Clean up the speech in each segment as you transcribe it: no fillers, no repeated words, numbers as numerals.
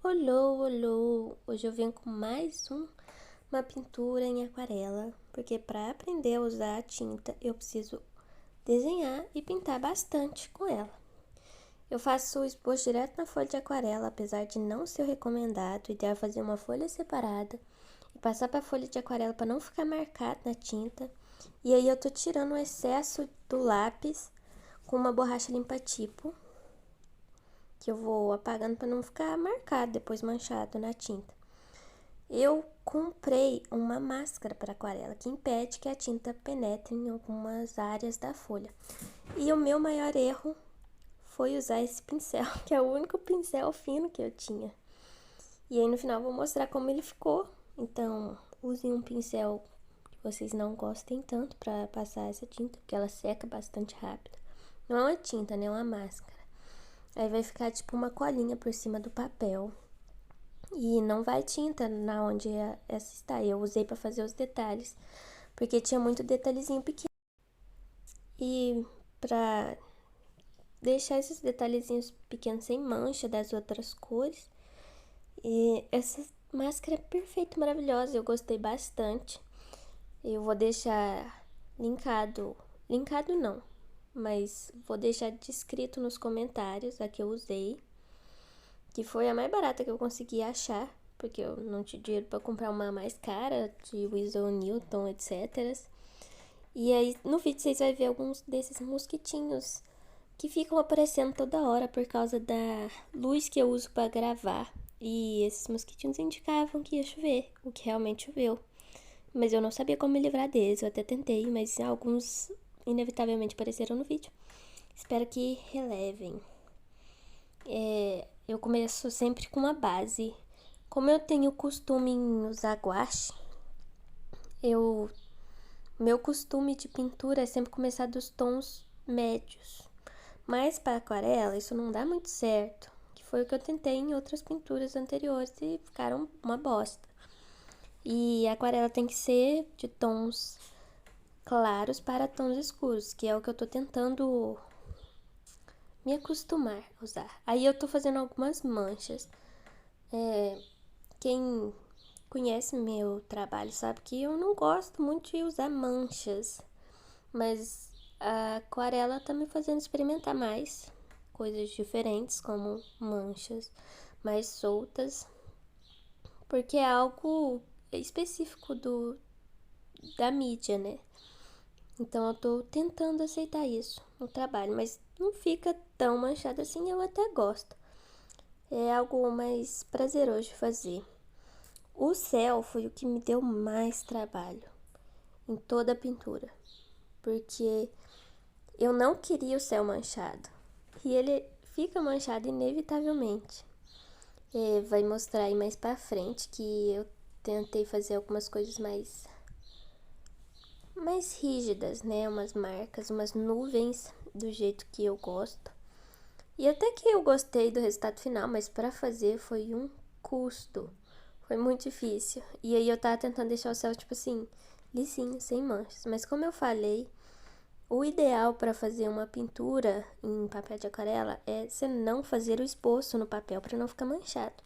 Olô, olô! Hoje eu venho com mais uma pintura em aquarela, porque para aprender a usar a tinta eu preciso desenhar e pintar bastante com ela. Eu faço o esboço direto na folha de aquarela, apesar de não ser o recomendado, o ideal é fazer uma folha separada e passar para a folha de aquarela para não ficar marcado na tinta. E aí eu tô tirando o excesso do lápis com uma borracha limpa-tipo, que eu vou apagando para não ficar marcado, depois manchado na tinta. Eu comprei uma máscara para aquarela que impede que a tinta penetre em algumas áreas da folha. E o meu maior erro foi usar esse pincel, que é o único pincel fino que eu tinha. E aí no final eu vou mostrar como ele ficou. Então, usem um pincel que vocês não gostem tanto para passar essa tinta, porque ela seca bastante rápido. Não é uma tinta, né? É uma máscara. Aí vai ficar tipo uma colinha por cima do papel. E não vai tinta na onde essa está. Eu usei para fazer os detalhes, porque tinha muito detalhezinho pequeno. E para deixar esses detalhezinhos pequenos sem mancha das outras cores, e essa máscara é perfeita, maravilhosa. Eu gostei bastante. Eu vou deixar linkado não, mas vou deixar descrito nos comentários a que eu usei, que foi a mais barata que eu consegui achar, porque eu não tinha dinheiro para comprar uma mais cara, de Winsor Newton, etc. E aí no vídeo vocês vão ver alguns desses mosquitinhos que ficam aparecendo toda hora por causa da luz que eu uso para gravar. E esses mosquitinhos indicavam que ia chover, o que realmente choveu. Mas eu não sabia como me livrar deles, eu até tentei, mas alguns inevitavelmente apareceram no vídeo. Espero que relevem. Eu começo sempre com uma base. Como eu tenho costume em usar guache, meu costume de pintura é sempre começar dos tons médios. Mas para aquarela isso não dá muito certo, que foi o que eu tentei em outras pinturas anteriores e ficaram uma bosta. E a aquarela tem que ser de tons claros para tons escuros, que é o que eu tô tentando me acostumar a usar. Aí eu tô fazendo algumas manchas. Quem conhece meu trabalho sabe que eu não gosto muito de usar manchas, mas a aquarela tá me fazendo experimentar mais coisas diferentes, como manchas mais soltas, porque é algo específico da mídia, né? Então eu tô tentando aceitar isso no trabalho, mas não fica tão manchado assim, eu até gosto. É algo mais prazeroso de fazer. O céu foi o que me deu mais trabalho em toda a pintura, porque eu não queria o céu manchado e ele fica manchado inevitavelmente. Vai mostrar aí mais pra frente que eu tentei fazer algumas coisas mais rígidas, né? Umas marcas, umas nuvens do jeito que eu gosto. E até que eu gostei do resultado final, mas pra fazer foi um custo. Foi muito difícil. E aí eu tava tentando deixar o céu, tipo assim, lisinho, sem manchas. Mas como eu falei, o ideal para fazer uma pintura em papel de aquarela é você não fazer o esboço no papel para não ficar manchado.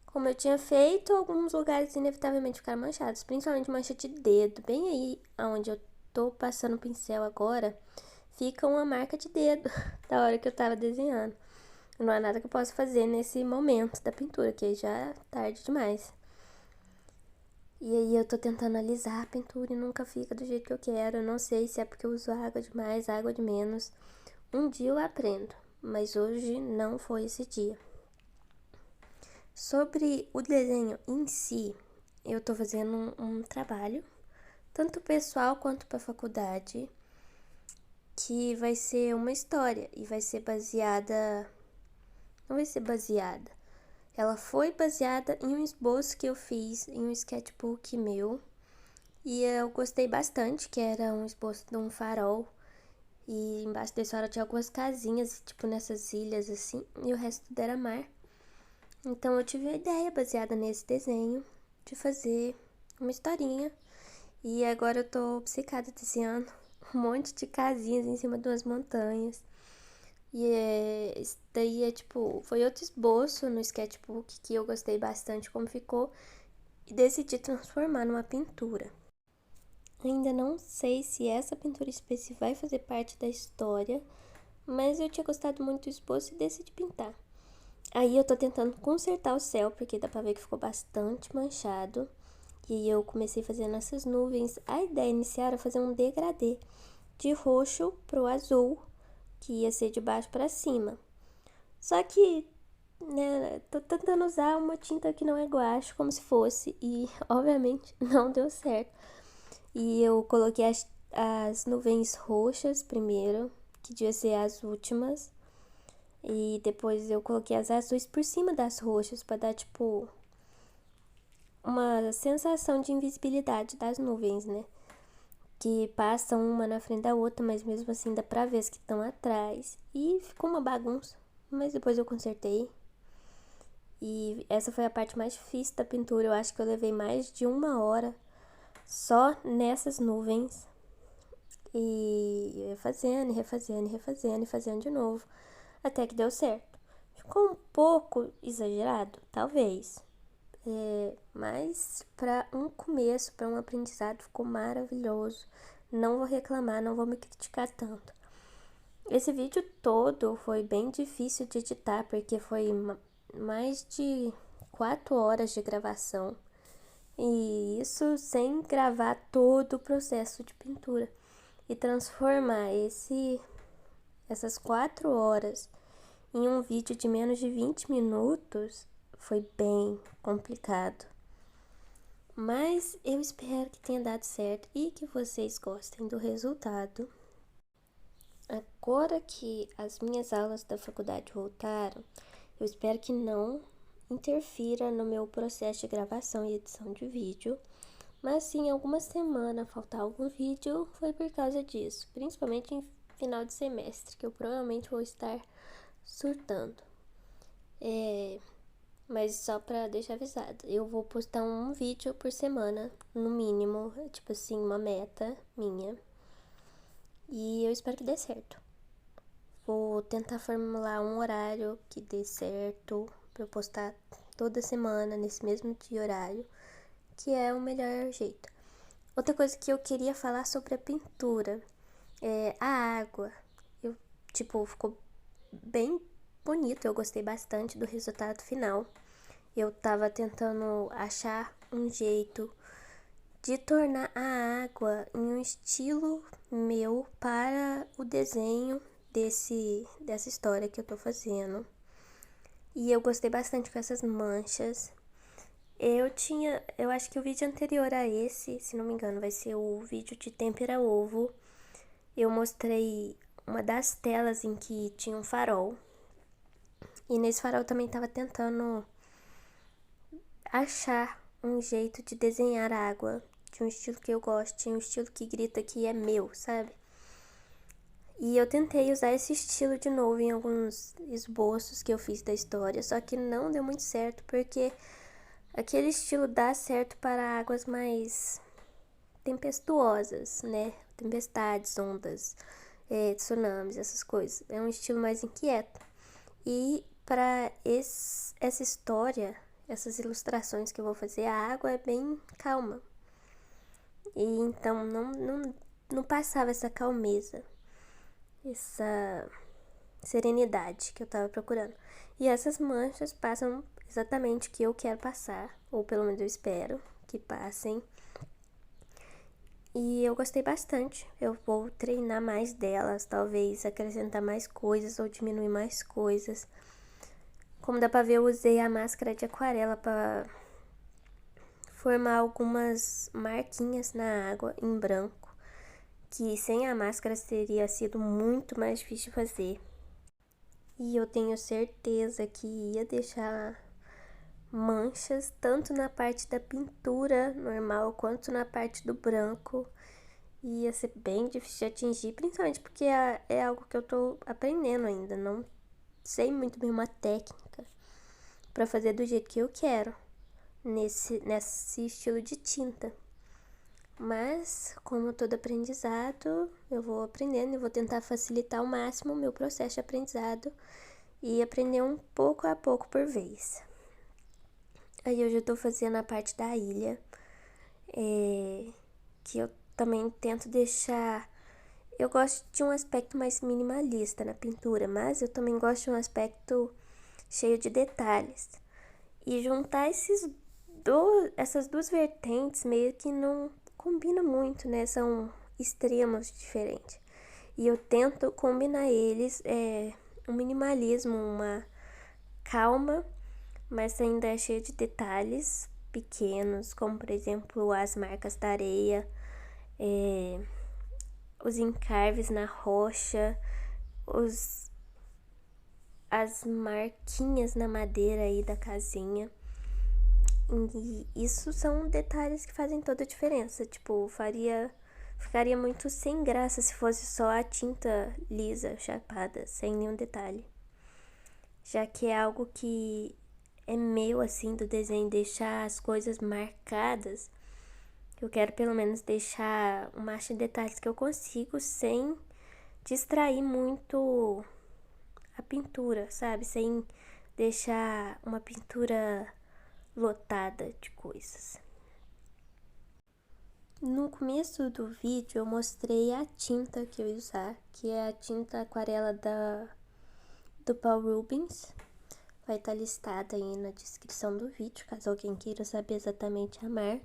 Como eu tinha feito, alguns lugares inevitavelmente ficaram manchados, principalmente mancha de dedo. Bem aí onde eu tô passando o pincel agora, fica uma marca de dedo da hora que eu tava desenhando. Não há nada que eu possa fazer nesse momento da pintura, que aí já é tarde demais. E aí eu tô tentando alisar a pintura e nunca fica do jeito que eu quero. Eu não sei se é porque eu uso água demais, água de menos. Um dia eu aprendo, mas hoje não foi esse dia. Sobre o desenho em si, eu tô fazendo um trabalho, tanto pessoal quanto pra faculdade, que vai ser uma história e vai ser baseada... Não vai ser baseada. Ela foi baseada em um esboço que eu fiz em um sketchbook meu. E eu gostei bastante, que era um esboço de um farol. E embaixo desse farol tinha algumas casinhas, tipo nessas ilhas assim. E o resto tudo era mar. Então eu tive uma ideia baseada nesse desenho de fazer uma historinha. E agora eu tô obcecada desenhando um monte de casinhas em cima de umas montanhas. Isso daí tipo, foi outro esboço no sketchbook que eu gostei bastante como ficou e decidi transformar numa pintura. Ainda não sei se essa pintura específica vai fazer parte da história, mas eu tinha gostado muito do esboço e decidi pintar. Aí eu tô tentando consertar o céu, porque dá pra ver que ficou bastante manchado. E eu comecei fazendo essas nuvens. A ideia inicial era fazer um degradê de roxo pro azul, que ia ser de baixo pra cima. Só que, né, tô tentando usar uma tinta que não é guache, como se fosse, e obviamente não deu certo. E eu coloquei as nuvens roxas primeiro, que devia ser as últimas. E depois eu coloquei as azuis por cima das roxas, pra dar, tipo, uma sensação de invisibilidade das nuvens, né? Que passam uma na frente da outra, mas mesmo assim dá pra ver as que estão atrás. E ficou uma bagunça, mas depois eu consertei. E essa foi a parte mais difícil da pintura. Eu acho que eu levei mais de 1 hora só nessas nuvens. E eu ia fazendo, refazendo, refazendo e fazendo de novo. Até que deu certo. Ficou um pouco exagerado? Talvez. Mas para um começo, para um aprendizado, ficou maravilhoso. Não vou reclamar, não vou me criticar tanto. Esse vídeo todo foi bem difícil de editar, porque foi mais de 4 horas de gravação. E isso sem gravar todo o processo de pintura. E transformar essas 4 horas em um vídeo de menos de 20 minutos foi bem complicado. Mas eu espero que tenha dado certo e que vocês gostem do resultado. Agora que as minhas aulas da faculdade voltaram, eu espero que não interfira no meu processo de gravação e edição de vídeo. Mas se em alguma semana faltar algum vídeo, foi por causa disso. Principalmente em final de semestre, que eu provavelmente vou estar surtando. Mas só pra deixar avisado, eu vou postar um vídeo por semana, no mínimo, tipo assim, uma meta minha. E eu espero que dê certo. Vou tentar formular um horário que dê certo pra eu postar toda semana, nesse mesmo dia e horário, que é o melhor jeito. Outra coisa que eu queria falar sobre a pintura é a água. Ficou bem bonito, eu gostei bastante do resultado final. Eu tava tentando achar um jeito de tornar a água em um estilo meu para o desenho dessa história que eu tô fazendo. E eu gostei bastante com essas manchas. Eu acho que o vídeo anterior a esse, se não me engano, vai ser o vídeo de tempera ovo. Eu mostrei uma das telas em que tinha um farol. E nesse farol eu também tava tentando achar um jeito de desenhar a água de um estilo que eu gosto, de um estilo que grita que é meu, sabe? E eu tentei usar esse estilo de novo em alguns esboços que eu fiz da história, só que não deu muito certo, porque aquele estilo dá certo para águas mais tempestuosas, né? Tempestades, ondas, tsunamis, essas coisas. É um estilo mais inquieto. E para essa história, essas ilustrações que eu vou fazer, a água é bem calma. E então não passava essa calmeza, essa serenidade que eu tava procurando. E essas manchas passam exatamente o que eu quero passar, ou pelo menos eu espero que passem. E eu gostei bastante. Eu vou treinar mais delas, talvez acrescentar mais coisas ou diminuir mais coisas. Como dá pra ver, eu usei a máscara de aquarela pra formar algumas marquinhas na água em branco, que sem a máscara teria sido muito mais difícil de fazer. E eu tenho certeza que ia deixar manchas tanto na parte da pintura normal quanto na parte do branco. E ia ser bem difícil de atingir, principalmente porque é algo que eu tô aprendendo ainda. Não sei muito bem uma técnica pra fazer do jeito que eu quero nesse estilo de tinta. Mas, como todo aprendizado, eu vou aprendendo e vou tentar facilitar ao máximo o meu processo de aprendizado e aprender um pouco a pouco por vez. Aí eu já tô fazendo a parte da ilha, que eu também tento deixar... Eu gosto de um aspecto mais minimalista na pintura, mas eu também gosto de um aspecto cheio de detalhes. E juntar essas duas vertentes meio que não combina muito, né? São extremos diferentes. E eu tento combinar eles, um minimalismo, uma calma, mas ainda é cheio de detalhes pequenos, como por exemplo as marcas da areia, os encarves na rocha, as marquinhas na madeira aí da casinha. E isso são detalhes que fazem toda a diferença. Tipo, ficaria muito sem graça se fosse só a tinta lisa, chapada, sem nenhum detalhe. Já que é algo que é meu, assim, do desenho, deixar as coisas marcadas. Eu quero pelo menos deixar o máximo de detalhes que eu consigo sem distrair muito a pintura, sabe? Sem deixar uma pintura lotada de coisas. No começo do vídeo eu mostrei a tinta que eu ia usar, que é a tinta aquarela do Paul Rubens. Vai estar listada aí na descrição do vídeo, caso alguém queira saber exatamente a marca.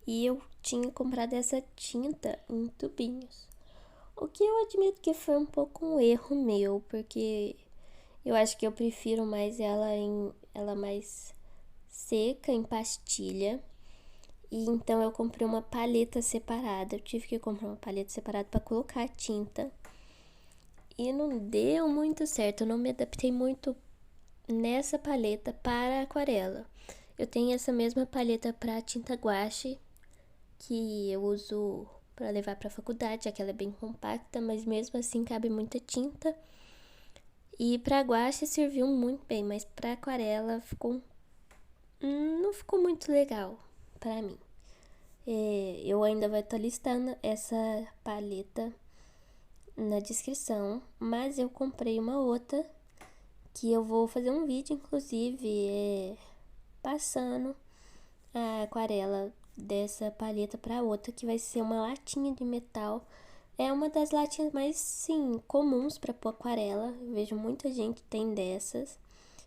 E eu tinha comprado essa tinta em tubinhos. O que eu admito que foi um pouco um erro meu, porque eu acho que eu prefiro mais ela mais seca, em pastilha. E então eu comprei uma paleta separada. Eu tive que comprar uma paleta separada para colocar a tinta. E não deu muito certo. Eu não me adaptei muito nessa paleta para aquarela. Eu tenho essa mesma paleta para tinta guache, que eu uso para levar para a faculdade, já que ela é bem compacta, mas mesmo assim cabe muita tinta. E para guache serviu muito bem, mas para aquarela não ficou muito legal para mim. Eu ainda vou estar listando essa paleta na descrição, mas eu comprei uma outra que eu vou fazer um vídeo, inclusive, passando a aquarela dessa paleta para outra, que vai ser uma latinha de metal. É uma das latinhas mais, sim, comuns para pôr aquarela. Eu vejo muita gente tem dessas.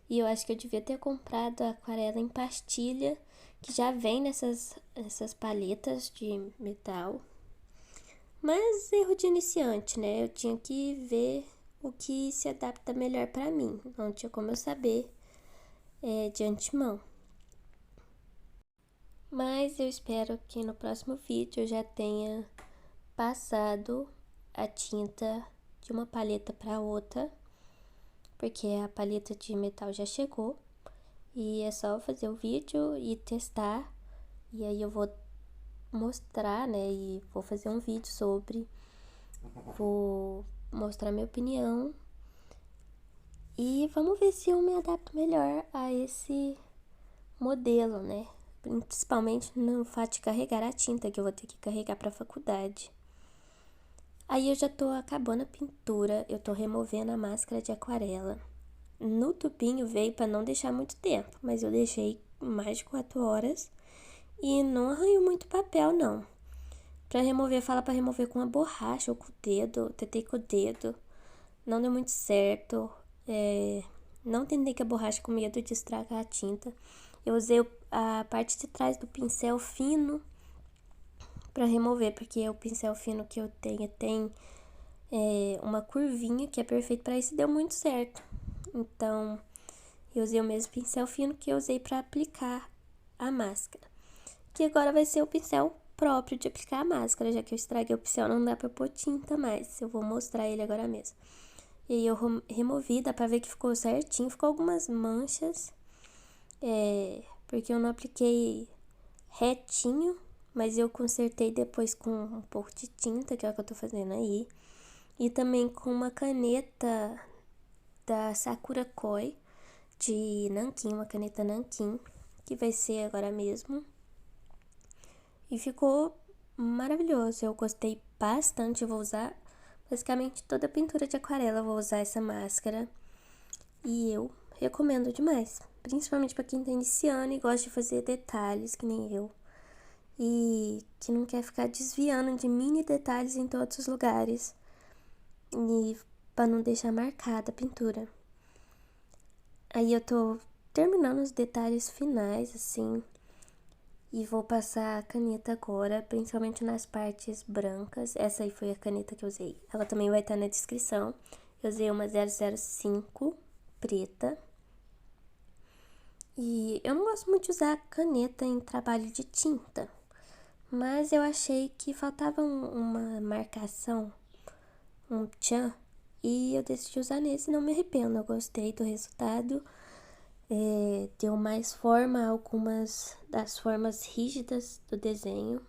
E eu acho que eu devia ter comprado a aquarela em pastilha, que já vem nessas paletas de metal. Mas erro de iniciante, né? Eu tinha que ver o que se adapta melhor para mim. Não tinha como eu saber de antemão. Mas eu espero que no próximo vídeo eu já tenha passado a tinta de uma paleta para outra, porque a paleta de metal já chegou. E é só fazer o vídeo e testar. E aí eu vou mostrar, né? E vou fazer um vídeo sobre. Vou mostrar minha opinião. E vamos ver se eu me adapto melhor a esse modelo, né? Principalmente no fato de carregar a tinta, que eu vou ter que carregar para a faculdade. Aí eu já tô acabando a pintura, eu tô removendo a máscara de aquarela. No tubinho veio para não deixar muito tempo, mas eu deixei mais de 4 horas e não arranhou muito papel, não. Para remover, fala para remover com uma borracha ou com o dedo, tentei com o dedo, não deu muito certo. Não tentei com a borracha com medo de estragar a tinta. Eu usei a parte de trás do pincel fino para remover, porque o pincel fino que eu tenho tem uma curvinha que é perfeito para isso e deu muito certo. Então, eu usei o mesmo pincel fino que eu usei para aplicar a máscara. Que agora vai ser o pincel próprio de aplicar a máscara, já que eu estraguei o pincel, não dá para pôr tinta mais. Eu vou mostrar ele agora mesmo. E aí eu removi, dá pra ver que ficou certinho, ficou algumas manchas, porque eu não apliquei retinho, mas eu consertei depois com um pouco de tinta, que é o que eu tô fazendo aí. E também com uma caneta da Sakura Koi, de nanquim, uma caneta nanquim, que vai ser agora mesmo. e ficou maravilhoso. Eu gostei bastante, eu vou usar basicamente toda a pintura de aquarela, eu vou usar essa máscara e eu recomendo demais, principalmente para quem tá iniciando e gosta de fazer detalhes que nem eu e que não quer ficar desviando de mini detalhes em todos os lugares e para não deixar marcada a pintura. Aí eu tô terminando os detalhes finais assim e vou passar a caneta agora, principalmente nas partes brancas. Essa aí foi a caneta que eu usei. Ela também vai estar na descrição. Eu usei uma 005 preta. E eu não gosto muito de usar caneta em trabalho de tinta, mas eu achei que faltava uma marcação, um tchan, e eu decidi usar nesse e não me arrependo. Eu gostei do resultado. Deu mais forma a algumas das formas rígidas do desenho.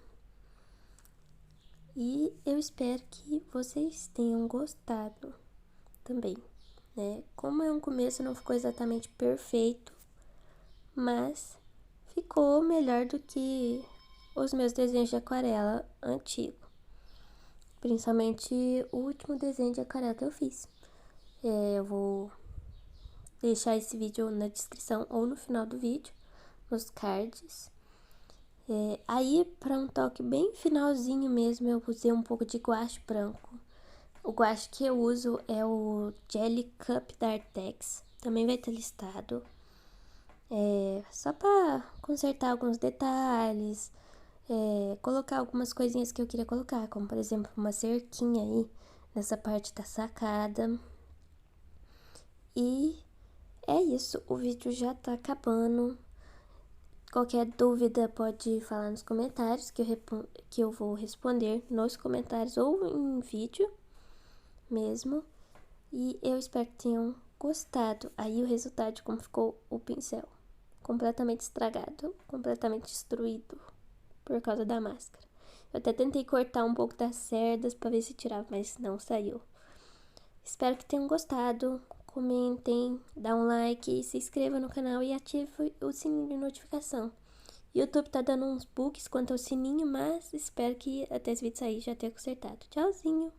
E eu espero que vocês tenham gostado também, né? Como é um começo, não ficou exatamente perfeito, mas ficou melhor do que os meus desenhos de aquarela antigo. Principalmente o último desenho de aquarela que eu fiz. Eu vou deixar esse vídeo na descrição ou no final do vídeo, nos cards. Aí, para um toque bem finalzinho mesmo, eu usei um pouco de guache branco. O guache que eu uso é o Jelly Cup da Artex. Também vai estar listado. Só para consertar alguns detalhes. Colocar algumas coisinhas que eu queria colocar. Como, por exemplo, uma cerquinha aí nessa parte da sacada. E é isso. O vídeo já tá acabando. Qualquer dúvida pode falar nos comentários que eu vou responder nos comentários ou em vídeo mesmo. E eu espero que tenham gostado. Aí o resultado de como ficou o pincel. Completamente estragado, completamente destruído por causa da máscara. Eu até tentei cortar um pouco das cerdas para ver se tirava, mas não saiu. Espero que tenham gostado. Comentem, dá um like, se inscreva no canal e ative o sininho de notificação. YouTube tá dando uns bugs quanto ao sininho, mas espero que até esse vídeo sair já tenha consertado. Tchauzinho!